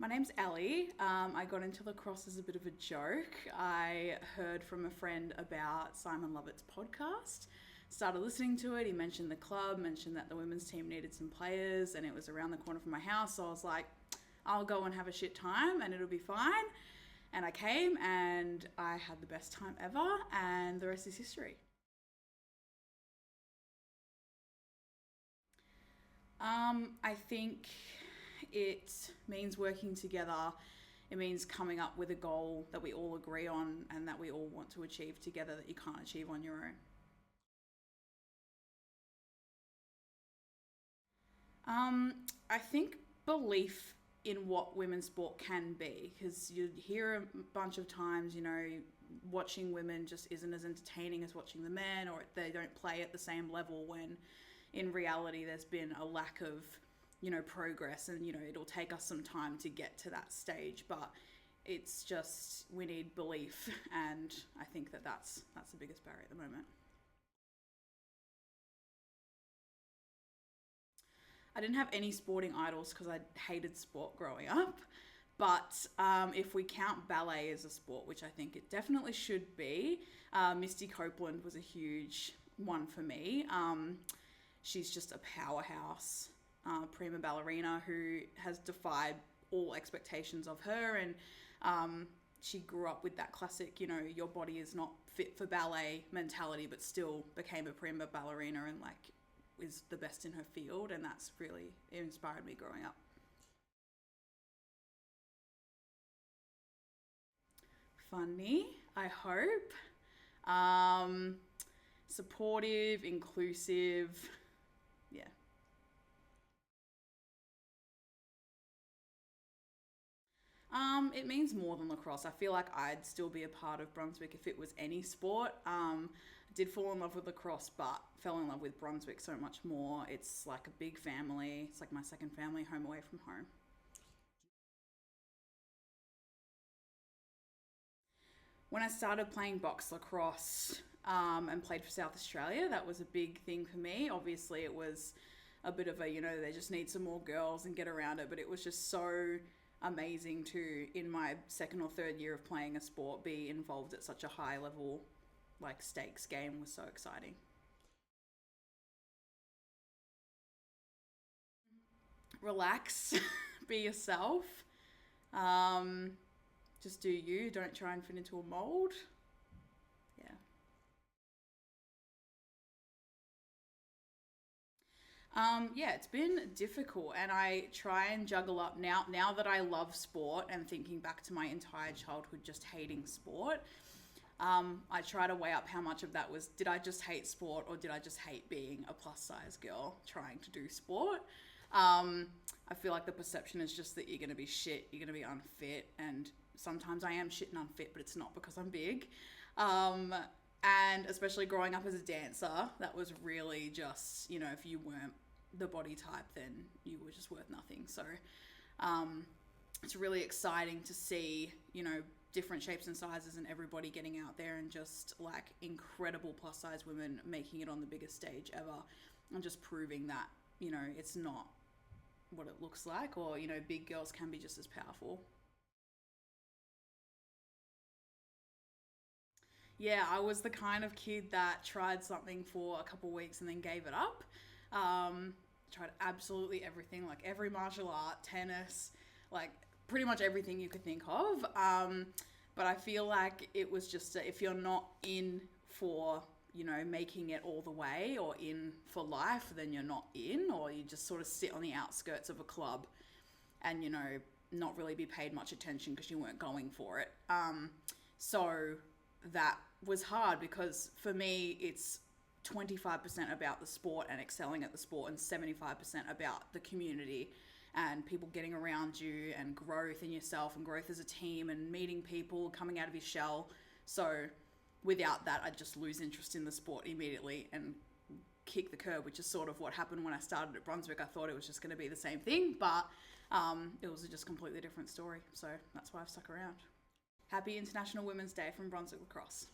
My name's Ellie. I got into lacrosse as a bit of a joke. I heard from a friend about Simon Lovett's podcast, started listening to it. He mentioned the club, mentioned that the women's team needed some players, and it was around the corner from my house. So I was like, I'll go and have a shit time and it'll be fine. And I came and I had the best time ever, and the rest is history. I think it means working together. It means coming up with a goal that we all agree on and that we all want to achieve together that you can't achieve on your own. I think belief in what women's sport can be, because you hear a bunch of times, watching women just isn't as entertaining as watching the men, or they don't play at the same level, when in reality there's been a lack of progress, and it'll take us some time to get to that stage, but it's just we need belief, and I think that's the biggest barrier at the moment. I didn't have any sporting idols because I hated sport growing up. But if we count ballet as a sport, which I think it definitely should be, Misty Copeland was a huge one for me. She's just a powerhouse, prima ballerina who has defied all expectations of her. And she grew up with that classic, your body is not fit for ballet mentality, but still became a prima ballerina and is the best in her field, and that's really inspired me growing up. Funny, I hope. Supportive, inclusive, yeah. It means more than lacrosse. I feel like I'd still be a part of Brunswick if it was any sport. I did fall in love with lacrosse, but fell in love with Brunswick so much more. It's like a big family. It's like my second family, home away from home. When I started playing box lacrosse and played for South Australia, that was a big thing for me. Obviously, it was a bit of a, they just need some more girls and get around it, but it was just so amazing to, in my second or third year of playing a sport, be involved at such a high level, stakes game was so exciting. Relax, be yourself, um, just do you, don't try and fit into a mold. Yeah. Yeah, it's been difficult, and I try and juggle up now that I love sport and thinking back to my entire childhood just hating sport. I try to weigh up how much of that was, did I just hate sport, or did I just hate being a plus size girl trying to do sport? I feel like the perception is just that you're going to be shit, you're going to be unfit, and sometimes I am shit and unfit, but it's not because I'm big. Um, and especially growing up as a dancer, that was really just, if you weren't the body type, then you were just worth nothing. So it's really exciting to see, different shapes and sizes and everybody getting out there and just incredible plus size women making it on the biggest stage ever, and just proving that, it's not what it looks like, or, big girls can be just as powerful. Yeah, I was the kind of kid that tried something for a couple weeks and then gave it up. Tried absolutely everything, like every martial art, tennis, like pretty much everything you could think of. But I feel like it was just if you're not in for, making it all the way, or in for life, then you're not in, or you just sort of sit on the outskirts of a club and, not really be paid much attention because you weren't going for it. So that was hard, because for me, it's 25% about the sport and excelling at the sport, and 75% about the community and people getting around you, and growth in yourself, and growth as a team, and meeting people, coming out of your shell. So without that, I'd just lose interest in the sport immediately and kick the curb, which is sort of what happened when I started at Brunswick. I thought it was just going to be the same thing, but it was a just completely different story. So that's why I've stuck around. Happy International Women's Day from Brunswick Lacrosse.